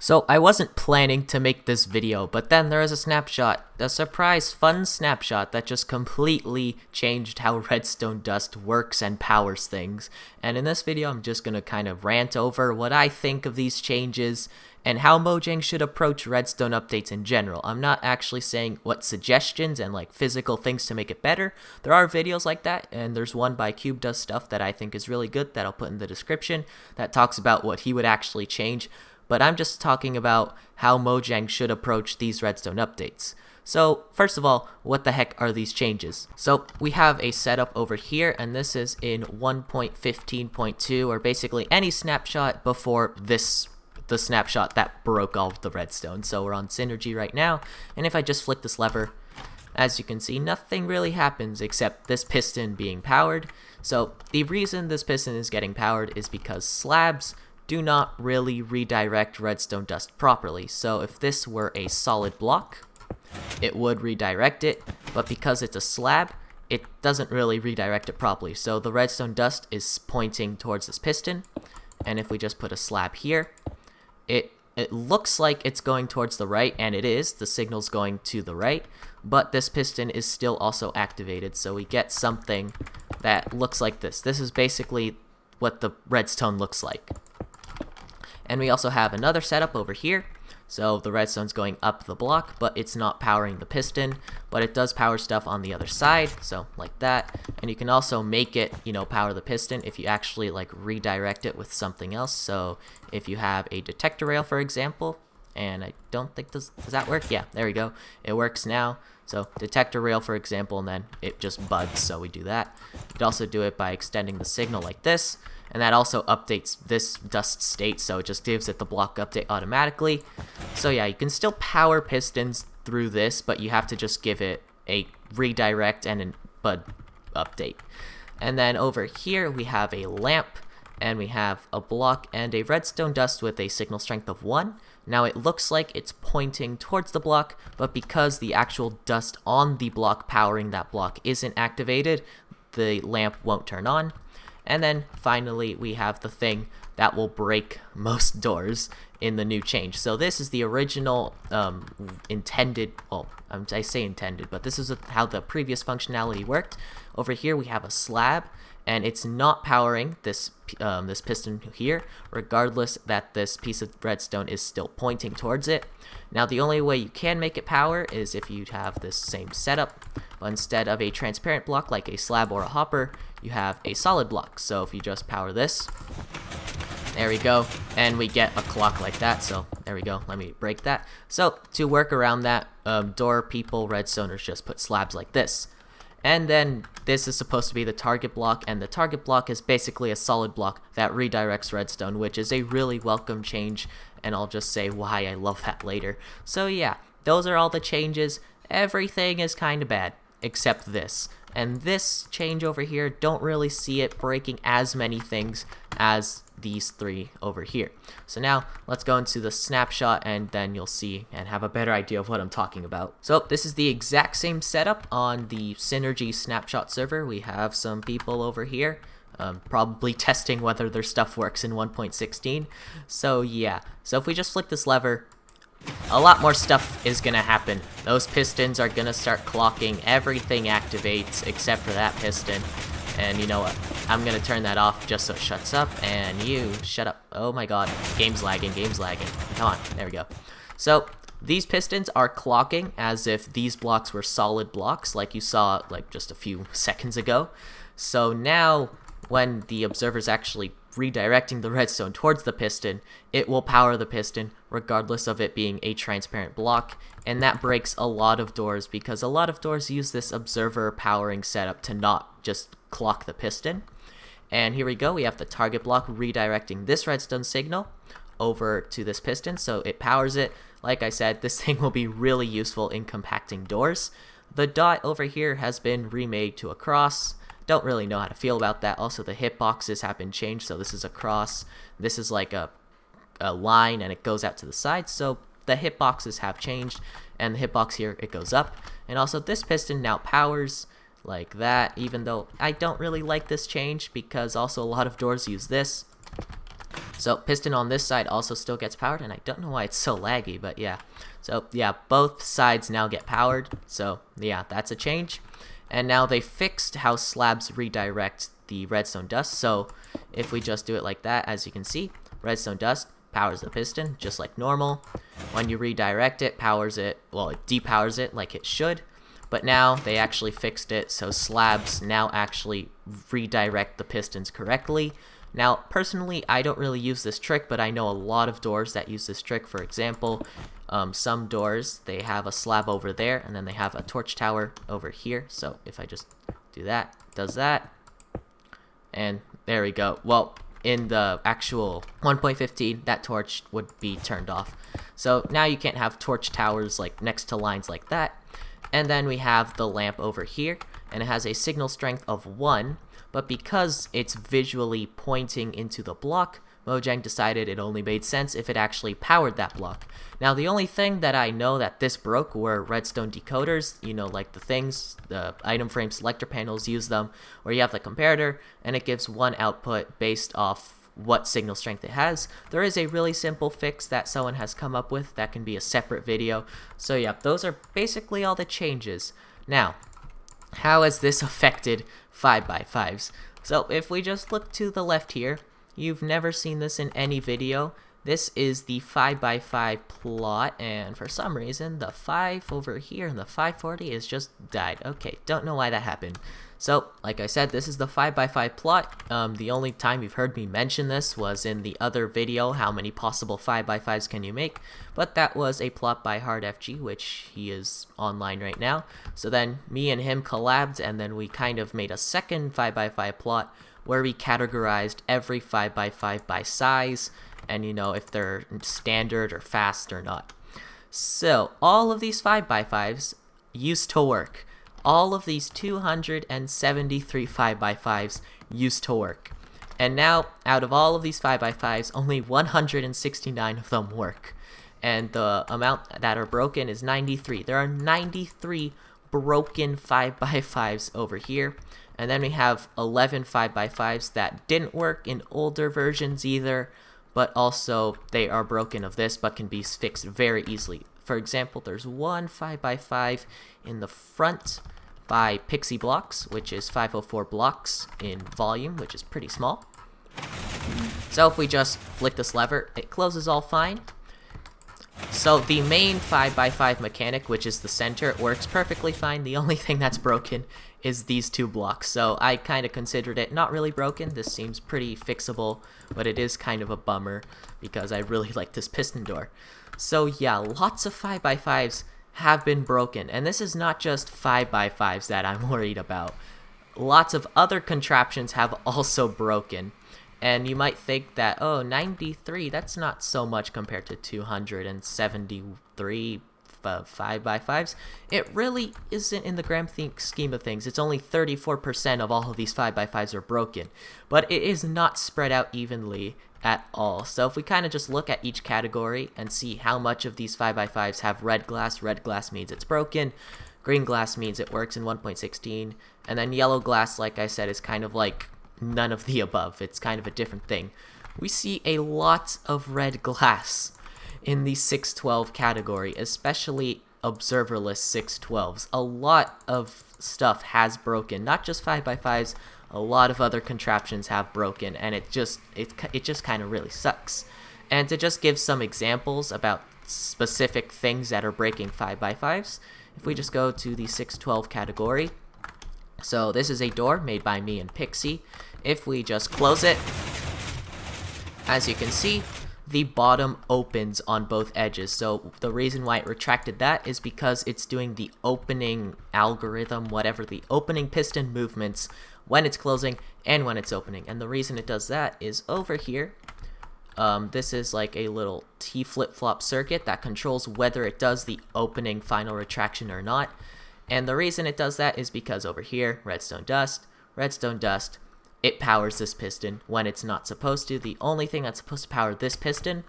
So I wasn't planning to make this video, but then there is a snapshot, a surprise fun snapshot that just completely changed how redstone dust works and powers things. And in this video I'm just gonna kind of rant over what I think of these changes and how Mojang should approach redstone updates in general. I'm not actually saying what suggestions and like physical things to make it better. There are videos like that, and there's one by Cube Does Stuff that I think is really good that I'll put in the description that talks about what he would actually change. But I'm just talking about how Mojang should approach these redstone updates. So first of all, what the heck are these changes? So we have a setup over here, and this is in 1.15.2, or basically any snapshot before the snapshot that broke all of the redstone. So we're on Synergy right now, and if I just flick this lever, as you can see, nothing really happens except this piston being powered. So the reason this piston is getting powered is because slabs do not really redirect redstone dust properly. So if this were a solid block, it would redirect it, but because it's a slab, it doesn't really redirect it properly. So the redstone dust is pointing towards this piston, and if we just put a slab here, it looks like it's going towards the right, and it is. The signal's going to the right, but this piston is still also activated, so we get something that looks like this. This is basically what the redstone looks like. And we also have another setup over here. So the redstone's going up the block, but it's not powering the piston, but it does power stuff on the other side, so like that. And you can also make it, power the piston if you actually like redirect it with something else. So if you have a detector rail, for example, and I don't think does that work? Yeah, there we go. It works now. So detector rail, for example, and then it just buds, so we do that. You could also do it by extending the signal like this, and that also updates this dust state, so it just gives it the block update automatically. So yeah, you can still power pistons through this, but you have to just give it a redirect and a bud update. And then over here we have a lamp, and we have a block and a redstone dust with a signal strength of 1. Now it looks like it's pointing towards the block, but because the actual dust on the block powering that block isn't activated, the lamp won't turn on. And then finally we have the thing that will break most doors in the new change. So this is the original intended, well, I say intended, but this is how the previous functionality worked. Over here we have a slab, and it's not powering this this piston here, regardless that this piece of redstone is still pointing towards it. Now the only way you can make it power is if you have this same setup, but instead of a transparent block like a slab or a hopper, you have a solid block. So if you just power this, there we go, and we get a clock like that. So there we go, let me break that. So to work around that, door people, redstoners just put slabs like this. And then this is supposed to be the target block, and the target block is basically a solid block that redirects redstone, which is a really welcome change, and I'll just say why I love that later. So yeah, those are all the changes. Everything is kind of bad, except this. And this change over here, don't really see it breaking as many things as these three over here. So now let's go into the snapshot, and then you'll see and have a better idea of what I'm talking about. So this is the exact same setup on the Synergy snapshot server. We have some people over here probably testing whether their stuff works in 1.16. So yeah, so if we just flick this lever, a lot more stuff is gonna happen. Those pistons are gonna start clocking, everything activates except for that piston. And you know what, I'm gonna turn that off just so it shuts up, and you shut up. Oh my god, game's lagging. Come on, there we go. So these pistons are clocking as if these blocks were solid blocks, like you saw like just a few seconds ago. So now when the observer's actually redirecting the redstone towards the piston, it will power the piston regardless of it being a transparent block, and that breaks a lot of doors because a lot of doors use this observer powering setup to not just clock the piston. And here we go, we have the target block redirecting this redstone signal over to this piston, so it powers it. Like I said, this thing will be really useful in compacting doors. The dot over here has been remade to a cross. Don't really know how to feel about that. Also, the hitboxes have been changed, so this is a cross. This is like a line, and it goes out to the side. So the hitboxes have changed, and the hitbox here, it goes up. And also, this piston now powers like that, even though I don't really like this change because also a lot of doors use this. So piston on this side also still gets powered, and I don't know why it's so laggy, but yeah. So yeah, both sides now get powered, so yeah, that's a change. And now they fixed how slabs redirect the redstone dust, so if we just do it like that, as you can see, redstone dust powers the piston, just like normal. When you redirect it, powers it, well, it depowers it like it should, but now they actually fixed it, so slabs now actually redirect the pistons correctly. Now, personally, I don't really use this trick, but I know a lot of doors that use this trick. For example, some doors, they have a slab over there, and then they have a torch tower over here. So if I just do that, it does that. And there we go. Well, in the actual 1.15, that torch would be turned off. So now you can't have torch towers like next to lines like that. And then we have the lamp over here, and it has a signal strength of 1. But because it's visually pointing into the block, Mojang decided it only made sense if it actually powered that block. Now, the only thing that I know that this broke were redstone decoders, you know, like the things, the item frame selector panels use them, where you have the comparator, and it gives one output based off what signal strength it has. There is a really simple fix that someone has come up with that can be a separate video. So yeah, those are basically all the changes. Now, how has this affected 5x5s? So if we just look to the left here, you've never seen this in any video. This is the 5x5 plot, and for some reason the 5 over here and the 540 is just died. Okay, don't know why that happened. So, like I said, this is the 5x5 plot. The only time you've heard me mention this was in the other video, how many possible 5x5s can you make, but that was a plot by HardFG, which he is online right now. So then me and him collabed, and then we kind of made a second 5x5 plot where we categorized every 5x5 by size, and you know, if they're standard or fast or not. So all of these 5x5s used to work. All of these 273 5x5s used to work. And now, out of all of these 5x5s, only 169 of them work. And the amount that are broken is 93. There are 93 broken 5x5s over here. And then we have 11 5x5s that didn't work in older versions either, but also they are broken of this, but can be fixed very easily. For example, there's one 5x5 in the front by Pixie Blocks, which is 504 blocks in volume, which is pretty small. So if we just flick this lever, it closes all fine. So the main 5x5 mechanic, which is the center, works perfectly fine. The only thing that's broken is these two blocks. So I kind of considered it not really broken. This seems pretty fixable, but it is kind of a bummer because I really like this piston door. So yeah, lots of 5x5s have been broken, and this is not just 5x5s that I'm worried about. Lots of other contraptions have also broken, and you might think that, oh, 93, that's not so much compared to 273 5x5s. It really isn't in the grand scheme of things. It's only 34% of all of these 5x5s are broken, but it is not spread out evenly at all. So if we kind of just look at each category and see how much of these 5x5s have red glass means it's broken, green glass means it works in 1.16, and then yellow glass, like I said, is kind of like none of the above. It's kind of a different thing. We see a lot of red glass in the 612 category, especially observerless 612s. A lot of stuff has broken, not just 5x5s, a lot of other contraptions have broken, and it just kind of really sucks. And to just give some examples about specific things that are breaking 5x5s, if we just go to the 612 category, so this is a door made by me and Pixie. If we just close it, as you can see, the bottom opens on both edges. So the reason why it retracted that is because it's doing the opening algorithm, whatever, the opening piston movements when it's closing and when it's opening. And the reason it does that is over here. This is like a little T flip-flop circuit that controls whether it does the opening final retraction or not. And the reason it does that is because over here, redstone dust, it powers this piston when it's not supposed to. The only thing that's supposed to power this piston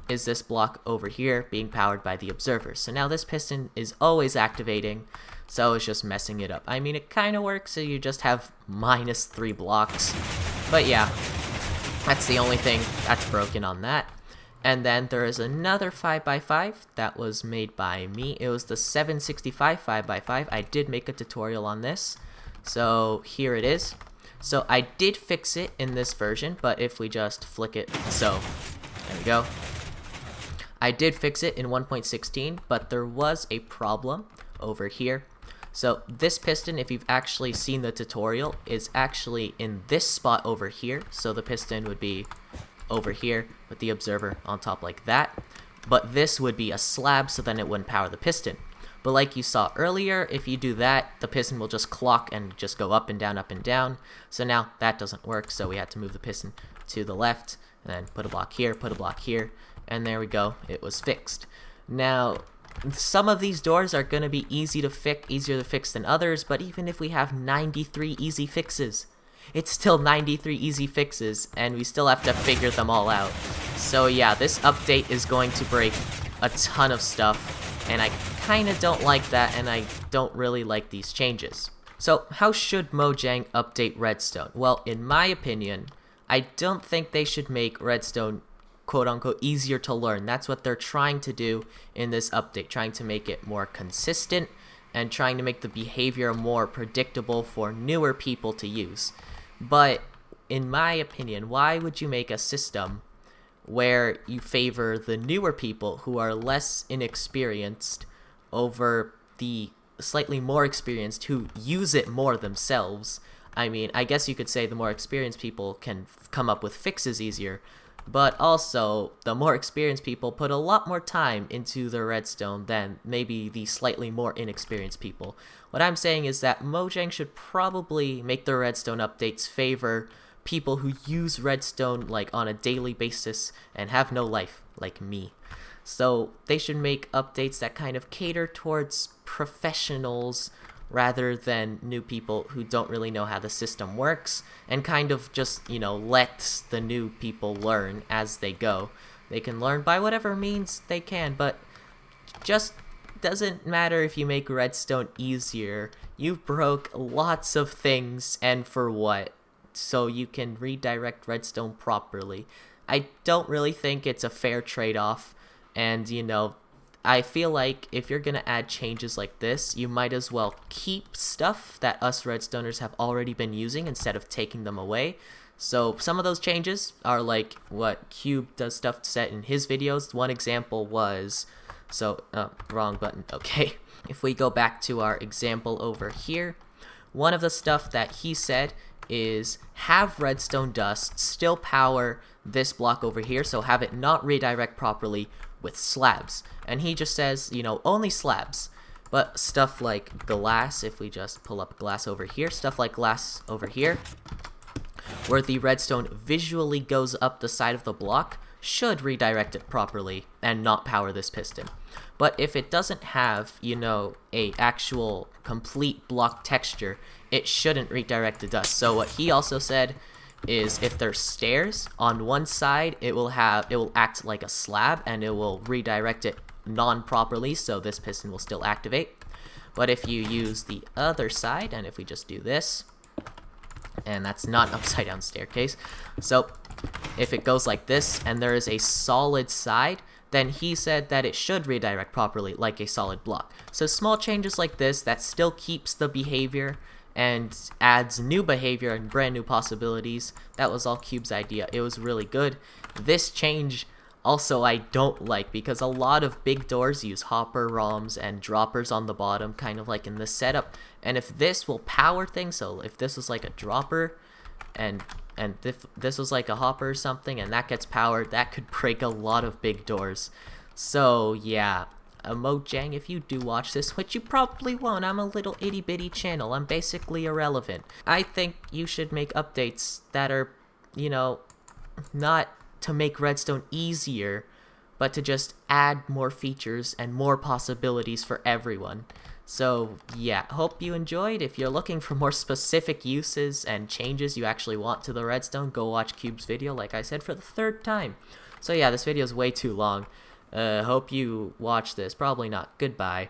is this block over here being powered by the observer. So now this piston is always activating, so it's just messing it up. I mean, it kind of works, so you just have -3 blocks. But yeah, That's the only thing that's broken on that. And then there is another 5x5 that was made by me. It was the 765 5x5. I did make a tutorial on this. So here it is. So I did fix it in this version, but if we just flick it, so there we go. I did fix it in 1.16, but there was a problem over here. So this piston, if you've actually seen the tutorial, is actually in this spot over here. So the piston would be over here with the observer on top like that. But this would be a slab, so then it wouldn't power the piston. But like you saw earlier, if you do that, the piston will just clock and just go up and down, up and down. So now that doesn't work, so we had to move the piston to the left, and then put a block here, put a block here, and there we go, it was fixed. Now, some of these doors are going to be easier to fix than others, but even if we have 93 easy fixes, it's still 93 easy fixes, and we still have to figure them all out. So yeah, this update is going to break a ton of stuff, and I kinda don't like that, and I don't really like these changes. So how should Mojang update Redstone? Well, in my opinion, I don't think they should make Redstone quote-unquote easier to learn. That's what they're trying to do in this update, trying to make it more consistent and trying to make the behavior more predictable for newer people to use. But in my opinion, why would you make a system where you favor the newer people who are less inexperienced over the slightly more experienced who use it more themselves? I mean, I guess you could say the more experienced people can come up with fixes easier, but also the more experienced people put a lot more time into their redstone than maybe the slightly more inexperienced people. What I'm saying is that Mojang should probably make their redstone updates favor people who use redstone like on a daily basis and have no life, like me. So they should make updates that kind of cater towards professionals rather than new people who don't really know how the system works, and kind of just, you know, let the new people learn as they go. They can learn by whatever means they can, but just doesn't matter if you make redstone easier. You broke lots of things, and for what? So you can redirect redstone properly. I don't really think it's a fair trade-off, and you know, I feel like if you're gonna add changes like this, you might as well keep stuff that us redstoners have already been using instead of taking them away. So some of those changes are like what Cube does stuff set in his videos. One example was, wrong button, okay. If we go back to our example over here, one of the stuff that he said is have redstone dust still power this block over here, so have it not redirect properly with slabs. And he just says, you know, only slabs. But stuff like glass, if we just pull up glass over here, stuff like glass over here, where the redstone visually goes up the side of the block, should redirect it properly and not power this piston. But if it doesn't have, you know, a actual complete block texture, it shouldn't redirect the dust. So what he also said is if there's stairs on one side, it will act like a slab and it will redirect it non-properly, so this piston will still activate. But if you use the other side, and if we just do this, and that's not an upside down staircase, so if it goes like this and there is a solid side, then he said that it should redirect properly like a solid block. So small changes like this that still keeps the behavior and adds new behavior and brand new possibilities. That was all Cube's idea. It was really good. This change also I don't like, because a lot of big doors use hopper ROMs and droppers on the bottom, kind of like in this setup. And if this will power things, so if this was like a dropper and if this was like a hopper or something and that gets powered, that could break a lot of big doors. So yeah, Mojang, if you do watch this, which you probably won't, I'm a little itty bitty channel, I'm basically irrelevant. I think you should make updates that are, you know, not to make redstone easier, but to just add more features and more possibilities for everyone. So yeah, hope you enjoyed. If you're looking for more specific uses and changes you actually want to the redstone, go watch Cube's video, like I said, for the 3rd time. So yeah, this video is way too long. Hope you watch this. Probably not. Goodbye.